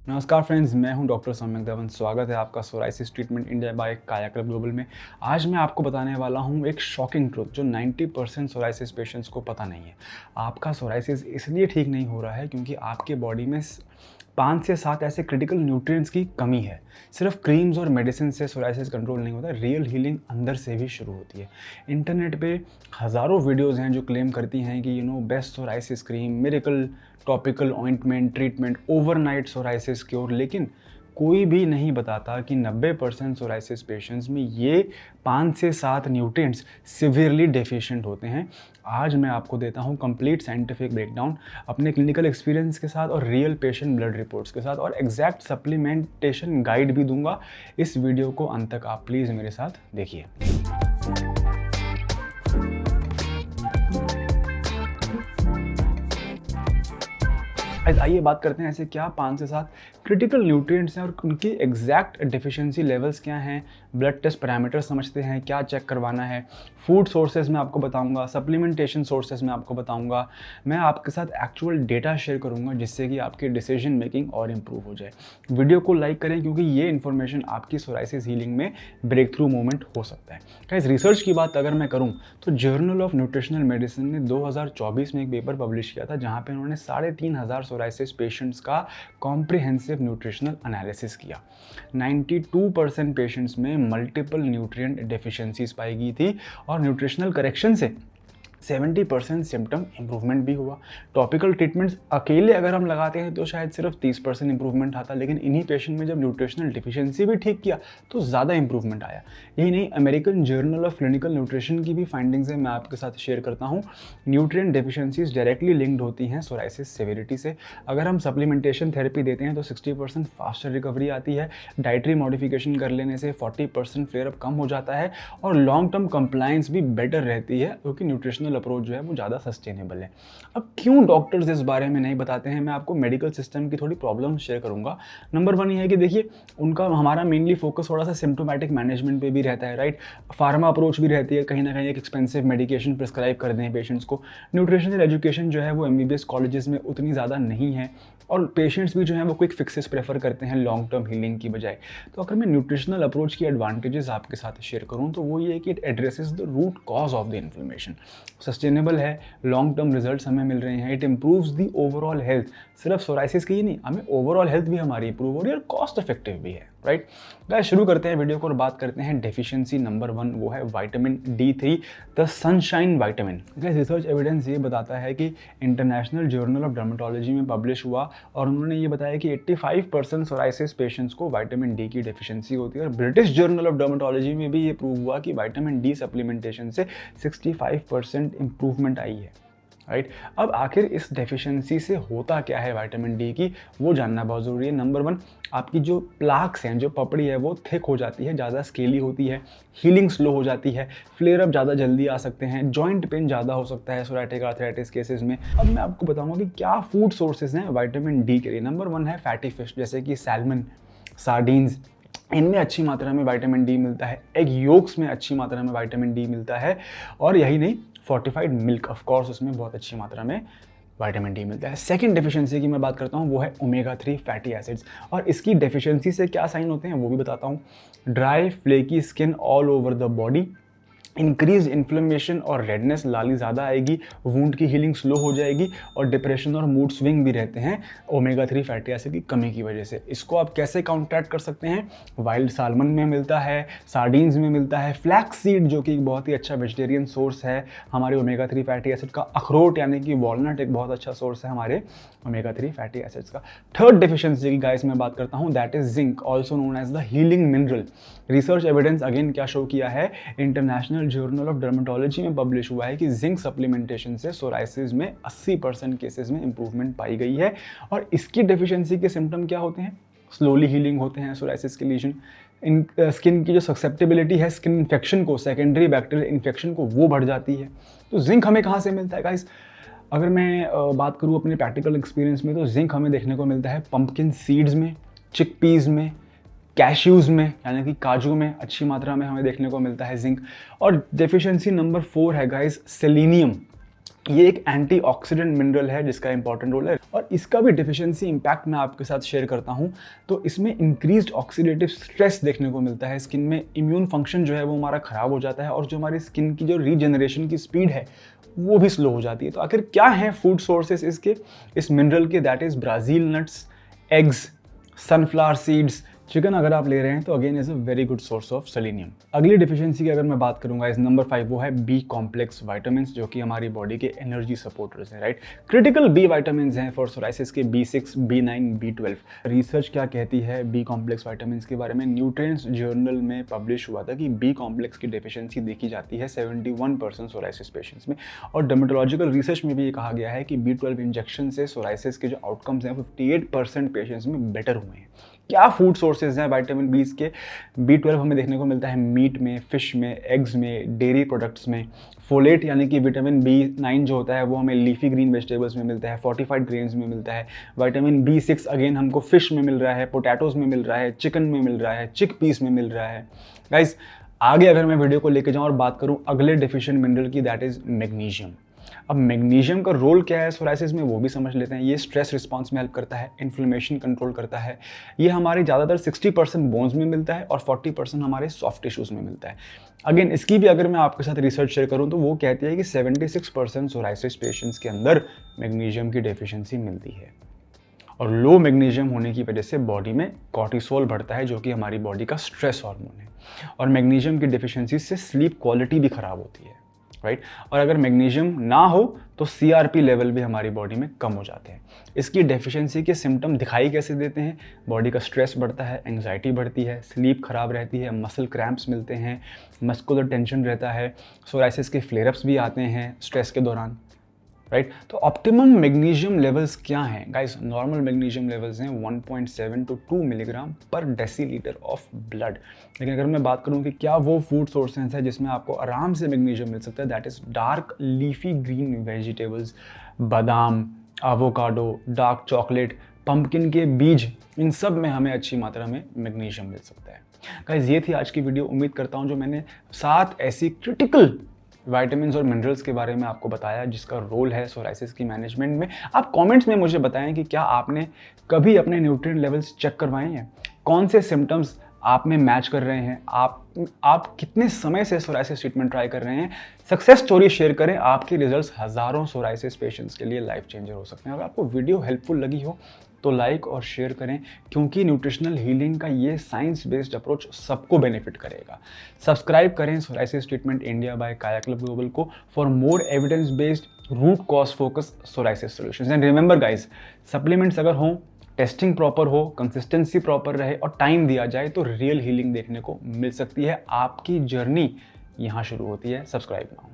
नमस्कार फ्रेंड्स, मैं हूं डॉक्टर सम्यक देवन। स्वागत है आपका psoriasis treatment India by Kaya club global में। आज मैं आपको बताने वाला हूं एक शॉकिंग ट्रुथ जो 90% सोराइसिस पेशेंट्स को पता नहीं है। आपका सोराइसिस इसलिए ठीक नहीं हो रहा है क्योंकि आपके बॉडी में 5 से 7 ऐसे क्रिटिकल न्यूट्रिएंट्स की कमी है। सिर्फ क्रीम्स और मेडिसिन से सोराइसिस कंट्रोल नहीं होता, रियल हीलिंग अंदर से भी शुरू होती है। इंटरनेट पे हज़ारों वीडियोज़ हैं जो क्लेम करती हैं कि best psoriasis cream, miracle topical ointment treatment, overnight psoriasis cure, लेकिन कोई भी नहीं बताता कि 90% सोराइसिस पेशेंट्स में ये 5 से 7 न्यूट्रिएंट्स सिवियरली डेफिशिएंट होते हैं। आज मैं आपको देता हूँ कंप्लीट साइंटिफिक ब्रेकडाउन अपने क्लिनिकल एक्सपीरियंस के साथ और रियल पेशेंट ब्लड रिपोर्ट्स के साथ, और एग्जैक्ट सप्लीमेंटेशन गाइड भी दूंगा। इस वीडियो को अंत तक आप प्लीज़ मेरे साथ देखिए। आइए बात करते हैं ऐसे क्या 5 से 7 क्रिटिकल न्यूट्रिएंट्स हैं और उनकी एग्जैक्ट डेफिशिएंसी लेवल्स क्या हैं। ब्लड टेस्ट पैरामीटर समझते हैं, क्या चेक करवाना है। फूड सोर्सेज में आपको बताऊंगा, सप्लीमेंटेशन सोर्सेज में आपको बताऊंगा। मैं आपके साथ एक्चुअल डेटा शेयर करूंगा जिससे कि आपकी डिसीजन मेकिंग और इम्प्रूव हो जाए। वीडियो को लाइक करें क्योंकि ये इन्फॉर्मेशन आपकी सोराइसिस हीलिंग में ब्रेक थ्रू मोमेंट हो सकता है। गाइस, रिसर्च की बात अगर मैं करूँ तो जर्नल ऑफ न्यूट्रिशनल मेडिसिन ने 2024 में एक पेपर पब्लिश किया था जहाँ पे उन्होंने 3,500 सोराइसिस पेशेंट्स का कॉम्प्रिहेंसिव न्यूट्रिशनल एनालिसिस किया। 92% पेशेंट्स में मल्टीपल न्यूट्रिएंट डेफिशिएंसीज पाई गई थी और न्यूट्रिशनल करेक्शन से 70% सिम्टम इंप्रूवमेंट भी हुआ। टॉपिकल ट्रीटमेंट्स अकेले अगर हम लगाते हैं तो शायद सिर्फ 30% इंप्रूवमेंट आता, लेकिन इन्हीं पेशेंट में जब न्यूट्रिशनल डिफिशियंसी भी ठीक किया तो ज़्यादा इंप्रूवमेंट आया। यही नहीं, American journal of clinical nutrition की भी फाइंडिंग्स है, मैं आपके साथ शेयर करता हूँ। न्यूट्रिएंट डेफिशिएंसीज डायरेक्टली लिंक्ड होती हैं सोराइसिस सेवेरिटी से। अगर हम सप्लीमेंटेशन थेरेपी देते हैं तो 60% फास्टर रिकवरी आती है। डाइटरी मॉडिफिकेशन कर लेने से 40% फ्लेयर अप कम हो जाता है और लॉन्ग टर्म कंप्लायंस भी बेटर रहती है क्योंकि न्यूट्रिशनल अप्रोच जो है वो ज़्यादा सस्टेनेबल है। अब क्यों डॉक्टर्स इस बारे में नहीं बताते हैं, मैं आपको मेडिकल सिस्टम की थोड़ी प्रॉब्लम शेयर करूंगा। नंबर 1 ये है कि देखिए, हमारा मेनली फोकस थोड़ा सा सिम्टोमेटिक मैनेजमेंट पे भी रहता है, राइट। फार्मा अप्रोच भी रहती है, कहीं ना कहीं एक एक्सपेंसिव मेडिकेशन प्रिस्क्राइब कर दें पेशेंट्स को। न्यूट्रिशनल एजुकेशन जो है वो MBBS कॉलेजेस में उतनी ज़्यादा नहीं है और पेशेंट्स भी जो हैं वो क्विक फिक्सेस प्रेफर करते हैं लॉन्ग टर्म हीलिंग की बजाय। तो अगर मैं न्यूट्रिशनल अप्रोच की एडवांटेजेस आपके साथ शेयर करूं तो वो ये है कि it addresses the root cause of the inflammation, sustainable है, लॉन्ग टर्म रिजल्ट्स हमें मिल रहे हैं, it improves the overall health. सिर्फ सोराइसिस की ही नहीं, हमें ओवरऑल हेल्थ भी हमारी इंप्रूव हो रही है और कॉस्ट इफेक्टिव भी है, राइट। गाइस, शुरू करते हैं वीडियो को और बात करते हैं डेफिशिएंसी नंबर 1, वो है vitamin D3, the sunshine vitamin. Guys, research evidence ये बताता है कि इंटरनेशनल जर्नल ऑफ डर्मेटोलॉजी में पब्लिश हुआ और उन्होंने ये बताया कि 85% सोराइसिस पेशेंट्स को विटामिन D की डेफिशिएंसी होती है और ब्रिटिश जर्नल ऑफ डर्मेटोलॉजी में भी ये प्रूव हुआ कि विटामिन D सप्लीमेंटेशन से 65% इंप्रूवमेंट आई है, राइट। अब आखिर इस डेफिशिएंसी से होता क्या है विटामिन D की, वो जानना बहुत ज़रूरी है। नंबर 1, आपकी जो प्लाक्स हैं, जो पपड़ी है वो थिक हो जाती है, ज़्यादा स्केली होती है, हीलिंग स्लो हो जाती है, फ्लेयर अप ज़्यादा जल्दी आ सकते हैं, जॉइंट पेन ज़्यादा हो सकता है सोराइटिक आर्थराइटिस केसेस में। अब मैं आपको बताऊंगा कि क्या फूड सोर्सेज हैं विटामिन D के लिए। नंबर 1 है फैटी फिश, जैसे कि सैल्मन, सार्डीन्स, इनमें अच्छी मात्रा में विटामिन D मिलता है। एग योक्स में अच्छी मात्रा में विटामिन D मिलता है और यही नहीं, फोर्टिफाइड मिल्क, ऑफ कोर्स उसमें बहुत अच्छी मात्रा में विटामिन D मिलता है। सेकंड डेफिशिएंसी की मैं बात करता हूँ, वो है ओमेगा 3 फैटी एसिड्स, और इसकी डेफिशिएंसी से क्या साइन होते हैं वो भी बताता हूँ। Dry flaky skin all over the body, increase inflammation और रेडनेस, लाली ज़्यादा आएगी, वूंड की हीलिंग स्लो हो जाएगी और डिप्रेशन और मूड स्विंग भी रहते हैं ओमेगा 3 फैटी एसिड की कमी की वजह से। इसको आप कैसे काउंटरैक्ट कर सकते हैं? वाइल्ड सालमन में मिलता है, सार्डीन्स में मिलता है, फ्लैक्स सीड जो कि एक बहुत ही अच्छा वेजिटेरियन सोर्स है हमारे ओमेगा 3 फैटी एसिड का, अखरोट यानी कि वॉलनट एक बहुत अच्छा सोर्स है हमारे ओमेगा 3 फैटी एसिड्स का। थर्ड डेफिशिएंसी की गाइस मैं बात करता हूँ, that is zinc, also known as the healing mineral. Research evidence again क्या शो किया है, इंटरनेशनल जर्नल ऑफ डर्मेटोलॉजी में पब्लिश हुआ है कि जिंक सप्लीमेंटेशन से सोराइसिस में 80% केसेस में इंप्रूवमेंट पाई गई है। और इसकी डेफिशिएंसी के सिम्टम क्या होते हैं? स्लोली हीलिंग होते हैं सोराइसिस के लीजन, इन स्किन की जो ससेप्टेबिलिटी है स्किन इन्फेक्शन को, सेकेंडरी बैक्टीरियल इन्फेक्शन को, वो बढ़ जाती है। तो जिंक हमें कहाँ से मिलता है गाइस? अगर मैं बात करूँ अपने प्रैक्टिकल एक्सपीरियंस में तो जिंक हमें देखने को मिलता है पंपकिन सीड्स में, चिकपीज़ में, कैश्यूज़ में यानी कि काजू में अच्छी मात्रा में हमें देखने को मिलता है जिंक। और डेफिशिएंसी नंबर 4 है गाइस सेलेनियम। ये एक एंटीऑक्सीडेंट मिनरल है जिसका इंपॉर्टेंट रोल है, और इसका भी डिफिशियंसी इम्पैक्ट मैं आपके साथ शेयर करता हूँ। तो इसमें इंक्रीज्ड ऑक्सीडेटिव स्ट्रेस देखने को मिलता है, स्किन में इम्यून फंक्शन जो है वो हमारा ख़राब हो जाता है, और जो हमारी स्किन की जो रीजनरेशन की स्पीड है वो भी स्लो हो जाती है। तो आखिर क्या है फूड सोर्सेस इस मिनरल के? That is Brazil nuts, eggs, sunflower seeds, chicken अगर आप ले रहे हैं तो again is a very good source of selenium. अगली डिफिशियंसी की अगर मैं बात करूंगा इस नंबर 5, वो है बी कॉम्प्लेक्स विटामिन्स, जो कि हमारी बॉडी के एनर्जी सपोर्टर्स हैं, राइट। क्रिटिकल बी विटामिन्स हैं फॉर सोराइसिस के B6, B9, B12। रिसर्च क्या कहती है बी कॉम्प्लेक्स विटामिन्स के बारे में? न्यूट्रिएंट्स जर्नल में पब्लिश हुआ था कि बी कॉम्प्लेक्स की डेफिशिएंसी देखी जाती है 71% सोराइसिस पेशेंट्स में, और डर्मेटोलॉजिकल रिसर्च में भी ये कहा गया है कि B12 इंजेक्शन से सोराइसिस के जो आउटकम्स हैं 58% पेशेंट्स में बेटर हुए हैं। क्या फूड सोर्सेज हैं विटामिन बी के? B12 हमें देखने को मिलता है मीट में, फिश में, एग्स में, डेयरी प्रोडक्ट्स में। फोलेट यानी कि विटामिन B9 जो होता है वो हमें लीफी ग्रीन वेजिटेबल्स में मिलता है, फोर्टिफाइड ग्रेन्स में मिलता है। विटामिन B6 अगेन हमको फिश में मिल रहा है, पोटैटोज में मिल रहा है, चिकन में मिल रहा है, चिक पीस में मिल रहा है। गाइस, आगे अगर मैं वीडियो को लेके जाऊँ और बात करूँ अगले डेफिशिएंट मिनरल की, दैट इज़ मैग्नीशियम। अब मैग्नीशियम का रोल क्या है सोराइसिस में वो भी समझ लेते हैं। ये स्ट्रेस रिस्पांस में हेल्प करता है, इन्फ्लेमेशन कंट्रोल करता है। ये हमारे ज़्यादातर 60% बोन्स में मिलता है और 40% हमारे सॉफ्ट टिश्यूज़ में मिलता है। अगेन इसकी भी अगर मैं आपके साथ रिसर्च शेयर करूँ तो वो कहती है कि 76% सोराइसिस पेशेंट्स के अंदर मैग्नीशियम की डेफिशिएंसी मिलती है, और लो मैग्नीशियम होने की वजह से बॉडी में कॉर्टिसोल बढ़ता है जो कि हमारी बॉडी का स्ट्रेस हार्मोन है, और मैग्नीशियम की डेफिशिएंसी से स्लीप क्वालिटी भी ख़राब होती है, राइट। और अगर मैग्नीशियम ना हो तो CRP लेवल भी हमारी बॉडी में कम हो जाते हैं। इसकी डेफिशिएंसी के सिम्टम दिखाई कैसे देते हैं? बॉडी का स्ट्रेस बढ़ता है, एंग्जाइटी बढ़ती है, स्लीप खराब रहती है, मसल क्रैम्प्स मिलते हैं, मस्कुलर टेंशन रहता है, सोराइसिस के फ्लेयरअप्स भी आते हैं स्ट्रेस के दौरान, राइट। तो ऑप्टिमम मैग्नीशियम लेवल्स क्या हैं गाइस? नॉर्मल मैग्नीशियम लेवल्स हैं 1.7 to 2 मिलीग्राम पर डेसीलीटर ऑफ ब्लड। लेकिन अगर मैं बात करूं कि क्या वो फूड सोर्सेज है जिसमें आपको आराम से मैग्नीशियम मिल सकता है, that is dark leafy green vegetables, बादाम, एवोकाडो, डार्क चॉकलेट, पंपकिन के बीज, इन सब में हमें अच्छी मात्रा में मैग्नीशियम मिल सकता है। गाइस, ये थी आज की वीडियो। उम्मीद करता हूं जो मैंने 7 ऐसी क्रिटिकल विटामिन्स और मिनरल्स के बारे में आपको बताया जिसका रोल है सोराइसिस की मैनेजमेंट में। आप कमेंट्स में मुझे बताएं कि क्या आपने कभी अपने न्यूट्रिएंट लेवल्स चेक करवाए हैं, कौन से सिम्टम्स आप में मैच कर रहे हैं, आप कितने समय से सोराइसिस ट्रीटमेंट ट्राई कर रहे हैं। सक्सेस स्टोरी शेयर करें, आपके रिजल्ट्स हज़ारों सोराइसिस पेशेंट्स के लिए लाइफ चेंजर हो सकते हैं। अगर आपको वीडियो हेल्पफुल लगी हो तो लाइक और शेयर करें, क्योंकि न्यूट्रिशनल हीलिंग का ये साइंस बेस्ड अप्रोच सबको बेनिफिट करेगा। सब्सक्राइब करें psoriasis treatment India by Kaya club global को for more evidence based root cause focus psoriasis solutions. And remember guys, supplements अगर हों, टेस्टिंग प्रॉपर हो, कंसिस्टेंसी प्रॉपर रहे और टाइम दिया जाए तो रियल हीलिंग देखने को मिल सकती है। आपकी जर्नी यहाँ शुरू होती है। Subscribe now.